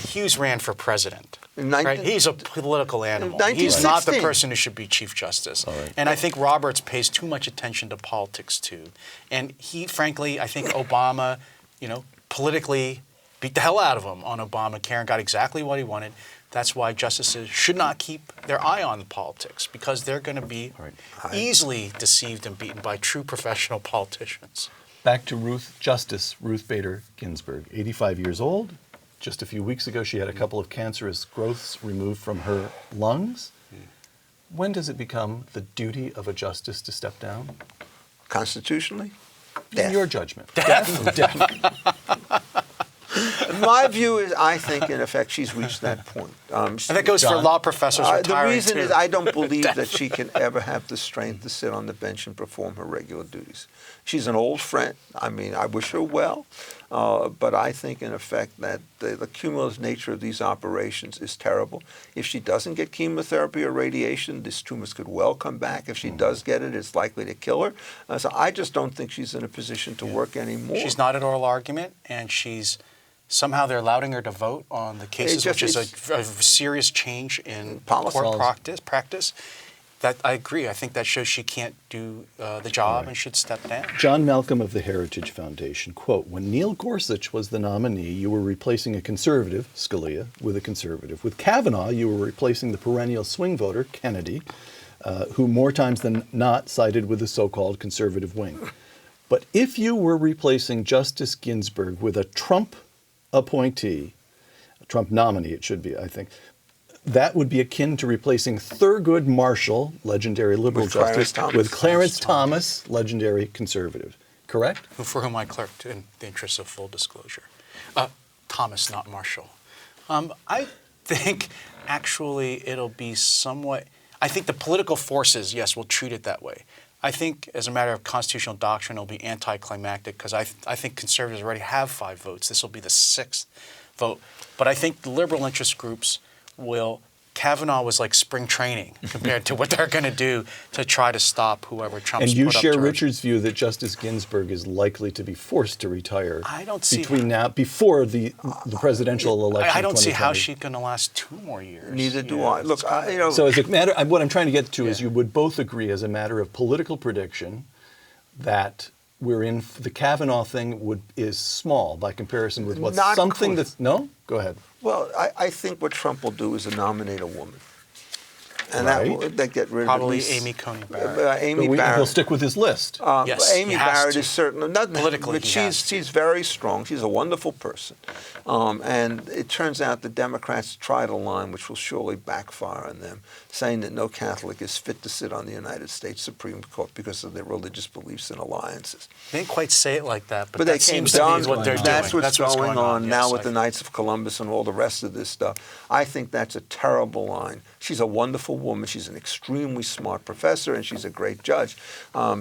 Hughes ran for president. In Right? He's a political animal. In He's not the 1916. person who should be Chief Justice. All right. And I think Roberts pays too much attention to politics too. And he, frankly, I think Obama, politically beat the hell out of him on Obamacare and got exactly what he wanted. That's why justices should not keep their eye on the politics, because they're going to be easily deceived and beaten by true professional politicians. Back to Justice Ruth Bader Ginsburg, 85 years old. Just a few weeks ago, she had a couple of cancerous growths removed from her lungs. When does it become the duty of a justice to step down? Constitutionally? In Death. your judgment. Death? Death. My view is, I think, in effect, she's reached that point. And that goes for John? law professors The retiring reason too. is I don't believe that she can ever have the strength to sit on the bench and perform her regular duties. She's an old friend. I mean, I wish her well. But I think, in effect, that the cumulative nature of these operations is terrible. If she doesn't get chemotherapy or radiation, this tumor could well come back. If she does get it, it's likely to kill her. So I just don't think she's in a position to work anymore. She's not at oral argument, and somehow they're allowing her to vote on the cases, which is a serious change in Policy. court practice. That I agree. I think that shows she can't do the job and should step down. John Malcolm of the Heritage Foundation, quote, when Neil Gorsuch was the nominee, you were replacing a conservative, Scalia, with a conservative. With Kavanaugh, you were replacing the perennial swing voter, Kennedy, who more times than not sided with the so-called conservative wing. But if you were replacing Justice Ginsburg with a Trump appointee, a Trump nominee it should be, I think, that would be akin to replacing Thurgood Marshall, legendary liberal justice, with Clarence Thomas, legendary conservative. Correct? For whom I clerked in the interest of full disclosure. Thomas, not Marshall. I think actually it'll be somewhat, I think the political forces, yes, will treat it that way. I think as a matter of constitutional doctrine, it'll be anticlimactic because I think conservatives already have 5 votes. This will be the 6th vote. But I think the liberal interest groups Kavanaugh was like spring training compared to what they're going to do to try to stop whoever Trump's And you put up share to Richard's view that Justice Ginsburg is likely to be forced to retire I don't see before the presidential election. I don't see how 2020. she's going to last 2 more years. Neither do I. Look, So as a matter, what I'm trying to get to is you would both agree as a matter of political prediction that we're in the Kavanaugh thing is small by comparison with what's Not something close. that's no. Go ahead. Well, I think what Trump will do is nominate a woman. And Right. that get rid Probably of at least, Amy Coney Barrett. Amy He'll Barrett. stick with his list. Yes, Amy he has Barrett to. is certainly not Politically, but he has to. she's very strong. She's a wonderful person, and it turns out the Democrats tried a line which will surely backfire on them, saying that no Catholic is fit to sit on the United States Supreme Court because of their religious beliefs and alliances. They didn't quite say it like that, but But that they came seems to down. be what they're That's doing. what's going on now Yes, with the Knights of Columbus and all the rest of this stuff. I think that's a terrible line. She's a wonderful woman. She's an extremely smart professor, and she's a great judge.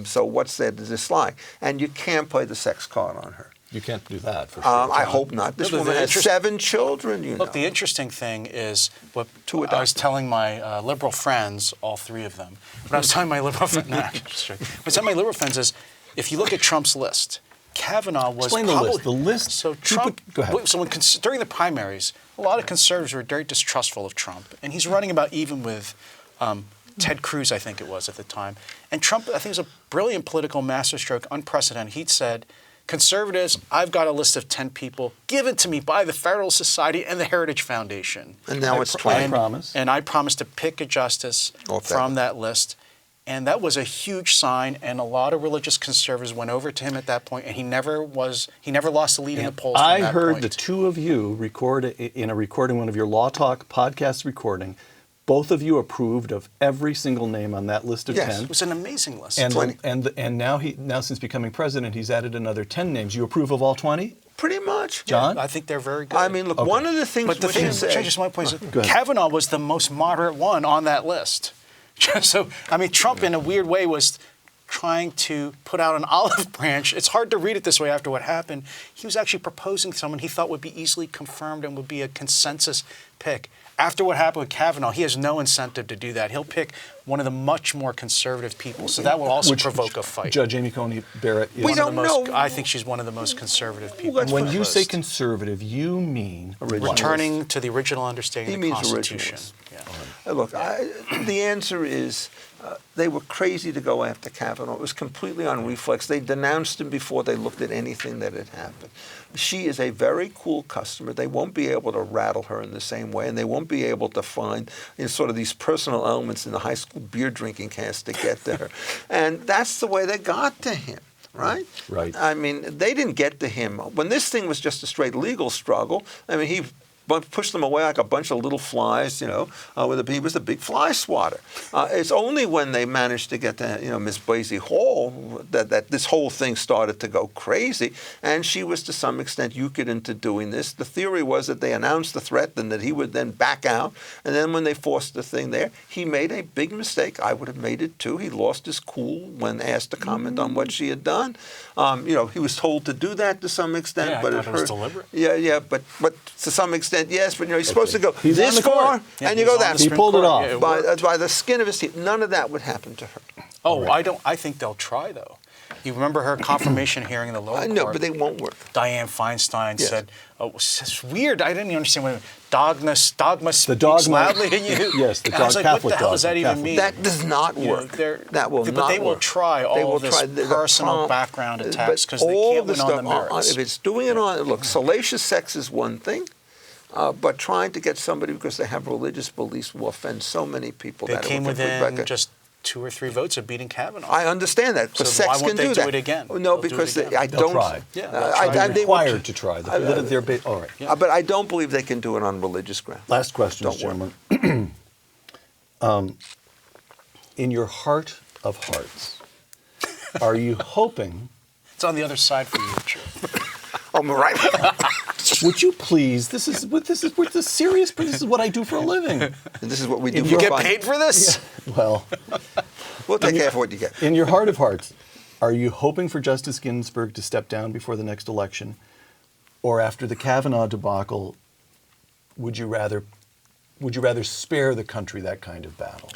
So what's there to dislike? And you can't play the sex card on her. You can't do that for sure. I hope not. This woman has 7 children, you know. Look, the interesting thing is what Two I was telling my liberal friends, all 3 of them, what I was telling my liberal friends, what I was telling my liberal friends is, if you look at Trump's list, Kavanaugh was Explain probably, the list. The list. So Trump. Go ahead. So during the primaries, a lot of conservatives were very distrustful of Trump, and he's running about even with Ted Cruz, I think it was at the time. And Trump, I think, was a brilliant political masterstroke, unprecedented. He'd said, conservatives, I've got a list of 10 people given to me by the Federalist Society and the Heritage Foundation. And now it's 20. I promise. And I promised to pick a justice from that list. And that was a huge sign, and a lot of religious conservatives went over to him at that point, and he never lost the lead in the polls from I that heard point. the 2 of you record in a recording, one of your Law Talk podcast recording. Both of you approved of every single name on that list of Yes. 10. It was an amazing list. And now since becoming president, he's added another 10 names. You approve of all 20? Pretty much. John? I think they're very good. I mean, look, one of the things but the we thing can is, say... just my point is, Go ahead. Kavanaugh was the most moderate one on that list. So, I mean, Trump in a weird way was trying to put out an olive branch. It's hard to read it this way after what happened. He was actually proposing someone he thought would be easily confirmed and would be a consensus pick. After what happened with Kavanaugh, he has no incentive to do that. He'll pick one of the much more conservative people, so that will also provoke a fight. Judge Amy Coney Barrett is We don't know. I think she's one of the most conservative people. Let's When put you it say first. conservative, you mean Returning to the original understanding He of the means Constitution. originalist. Yeah. Look, the answer is they were crazy to go after Kavanaugh. It was completely on reflex. They denounced him before they looked at anything that had happened. She is a very cool customer. They won't be able to rattle her in the same way, and they won't be able to find sort of these personal elements in the high school beer drinking cast to get to her. And that's the way they got to him. Right? Right. I mean, they didn't get to him. When this thing was just a straight legal struggle, I mean, he pushed them away like a bunch of little flies, he was a big fly swatter. It's only when they managed to get to, Miss Blasey Hall that this whole thing started to go crazy, and she was to some extent euchred into doing this. The theory was that they announced the threat and that he would then back out, and then when they forced the thing there, he made a big mistake. I would have made it too. He lost his cool when asked to comment on what she had done. He was told to do that to some extent, Yeah, but I it thought it was hurt. deliberate. Yeah, but to some extent, yes, but you're supposed to go He's on this the court. far Yeah, and you he's go on that the He far. Supreme pulled it Court. off. Yeah, By, by the skin of his teeth. None of that would happen to her. Oh, I think they'll try though. You remember her confirmation hearing in the lower court? No, but they won't work. Dianne Feinstein Yes. said, "Oh, it's weird. I didn't even understand what dogma speaks dogma- loudly to you." Yes, the And I was like, Catholic what the hell does that dogma, even Catholic. mean? That does not work. That will but not they will work. try They all will this try the personal prom- background attacks but because they all can't the win on the stuff merits. if it's doing it on, look, salacious sex is one thing, but trying to get somebody because they have religious beliefs will offend so many people. They that it came will within complete just 2 or 3 votes of beating Kavanaugh. I understand that because So why sex won't can they do do that. it again? No, They'll do it because again. I They'll don't. try. Yeah, They're they required to try. All right. But I don't believe they can do it on religious grounds. Last question, Don't work. gentlemen. In your heart of hearts, are you hoping? It's on the other side for you, Richard. Oh, right. Would you please? This is serious. This is what I do for a living. And this is what we do. If for you Get fun. paid for this? Well, We'll take half of what you get. in your heart of hearts, are you hoping for Justice Ginsburg to step down before the next election, or after the Kavanaugh debacle, would you rather spare the country that kind of battle?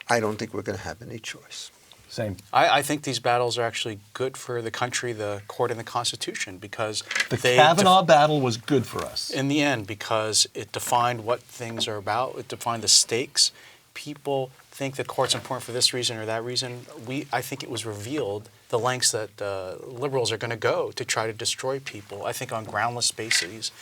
I don't think we're going to have any choice. Same. I think these battles are actually good for the country, the court, and the Constitution because The they Kavanaugh battle was good for us. in the end because it defined what things are about. It defined the stakes. People think the court's important for this reason or that reason. I think it was revealed the lengths that liberals are going to go to try to destroy people, I think on groundless bases.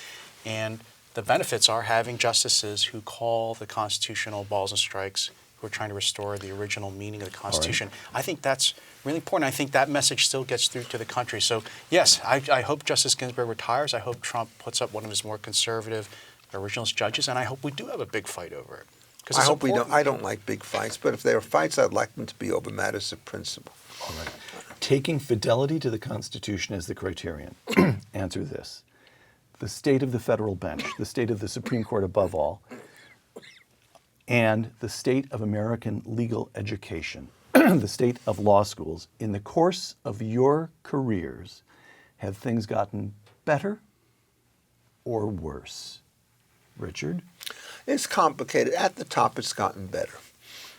And the benefits are having justices who call the constitutional balls and strikes, who are trying to restore the original meaning of the Constitution. I think that's really important. I think that message still gets through to the country. So, yes, I hope Justice Ginsburg retires. I hope Trump puts up one of his more conservative originalist judges, and I hope we do have a big fight over it. I hope we don't. I don't like big fights, but if there are fights, I'd like them to be over matters of principle. All right. Taking fidelity to the Constitution as the criterion, answer this. The state of the federal bench, the state of the Supreme Court above all, and the state of American legal education, the state of law schools, in the course of your careers, have things gotten better or worse? Richard? It's complicated. At the top, it's gotten better.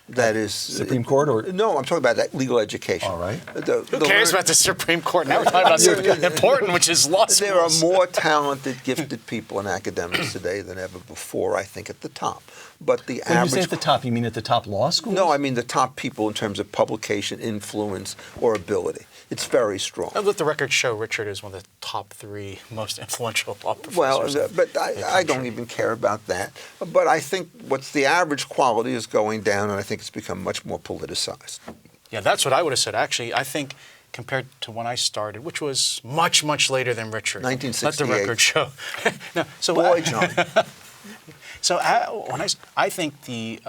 That is Supreme Court or? No, I'm talking about that legal education. All right. Who cares about the Supreme Court? Now we're talking about something important, which is law schools. There are more talented, gifted people in academics today than ever before, I think, at the top. But the When average... you say at the top, you mean at the top law schools? No, I mean the top people in terms of publication, influence, or ability. It's very strong. I'll let the record show Richard is one of the top 3 most influential law professors. Well, but I don't even care about that. But I think what's the average quality is going down, and I think it's become much more politicized. Yeah, that's what I would have said. Actually, I think compared to when I started, which was much, much later than Richard. 1968. Let the record show. No, so Boy, John. So I think the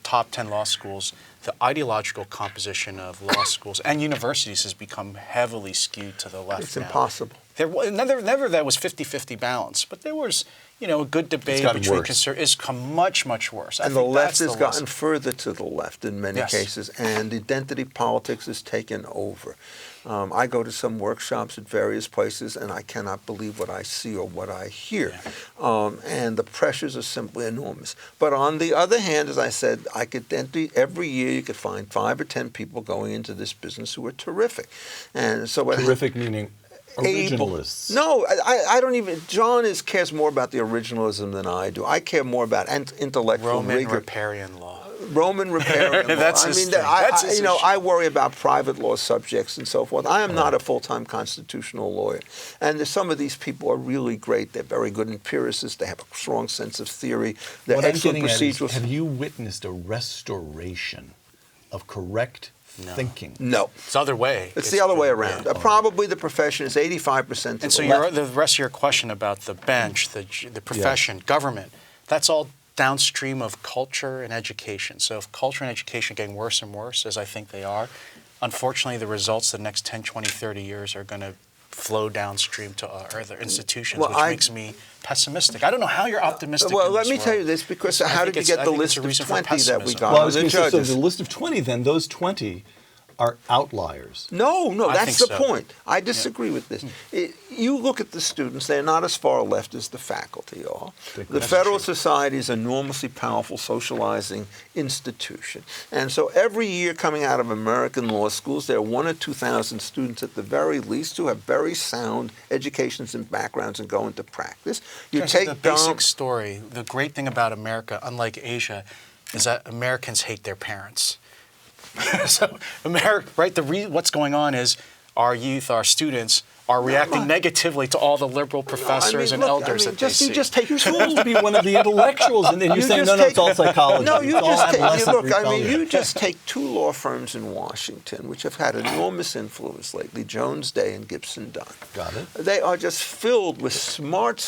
top 10 law schools, the ideological composition of law schools and universities has become heavily skewed to the left. It's now. impossible. Never that was 50-50 balance, but there was a good debate between conservatives. It's become much, much worse. And the left has gotten further to the left in many cases, and identity politics has taken over. I go to some workshops at various places, and I cannot believe what I see or what I hear. And the pressures are simply enormous. But on the other hand, as I said, every year you could find 5 or 10 people going into this business who are terrific. And so terrific meaning originalists. No, I don't even. John cares more about the originalism than I do. I care more about intellectual Roman rigor. riparian law. Roman riparian law. That's his thing. That's his issue. I worry about private law subjects and so forth. I am not a full-time constitutional lawyer, and some of these people are really great. They're very good empiricists. They have a strong sense of theory. They're excellent proceduralists. Have you witnessed a restoration of correct thinking? No. It's the other way. It's the other way around. Probably the profession is 85% to and so the left. the rest of your question about the bench, the profession, government, that's all downstream of culture and education. So if culture and education are getting worse and worse, as I think they are, unfortunately the results the next 10, 20, 30 years are going to flow downstream to other institutions, which makes me pessimistic. I don't know how you're optimistic. Well, let me tell you this, because how did you get the list of 20 that we got? Well, I was going to say, so the list of 20, then those 20 are outliers. No, that's the point. I disagree with this. You look at the students, they're not as far left as the faculty are. The Federal Society is an enormously powerful socializing institution. And so every year coming out of American law schools, there are 1,000 or 2,000 students at the very least who have very sound educations and backgrounds and go into practice. The basic story, the great thing about America, unlike Asia, is that Americans hate their parents. So, what's going on is our youth, our students, are reacting negatively to all the liberal professors and elders that they see. You just take You're supposed to be one of the intellectuals, and then you're saying, no, it's all psychology. No, you just take 2 law firms in Washington, which have had enormous influence lately, Jones Day and Gibson Dunn. Got it. They are just filled with smart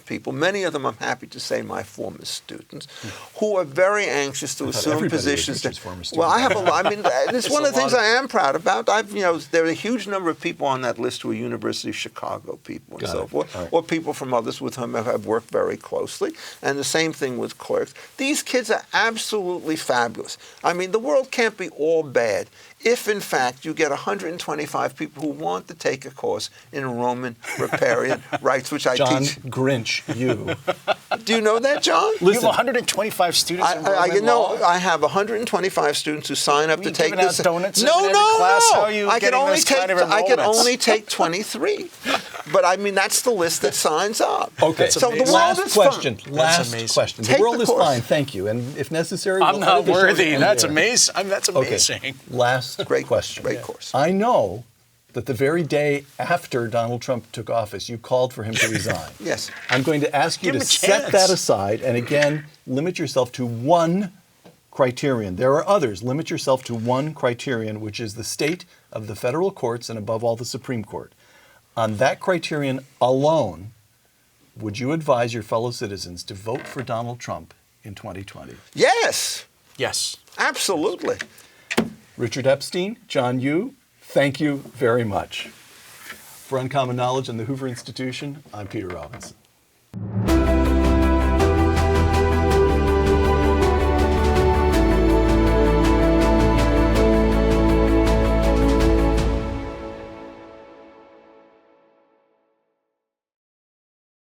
people. Many of them, I'm happy to say, my former students, who are very anxious to assume positions. Well, I have a lot. I mean, it's one of the things I am proud about. There are a huge number of people on that list who are University of Chicago people and so forth, or people from others with whom I have worked very closely, and the same thing with clerks. These kids are absolutely fabulous. I mean, the world can't be all bad if, in fact, you get 125 people who want to take a course in Roman riparian rights, which I teach. John Grinch, you. Do you know that, John? You have 125 students in Roman law? I have 125 students who sign up to take this. Donuts in every class? How are you I getting those kind of enrollments? I can only take 23. But I mean, that's the list that signs up. Okay. So the world last is question. Fun. Last question. The world is fine, thank you. And if necessary, I'm not worthy. That's amazing. That's amazing. Okay. Last question. Great course. I know that the very day after Donald Trump took office, you called for him to resign. Yes. I'm going to ask you to set that aside and again, limit yourself to one criterion. There are others. Limit yourself to one criterion, which is the state of the federal courts and above all the Supreme Court. On that criterion alone, would you advise your fellow citizens to vote for Donald Trump in 2020? Yes. Yes. Absolutely. Richard Epstein, John Yoo, thank you very much. For Uncommon Knowledge and the Hoover Institution, I'm Peter Robinson.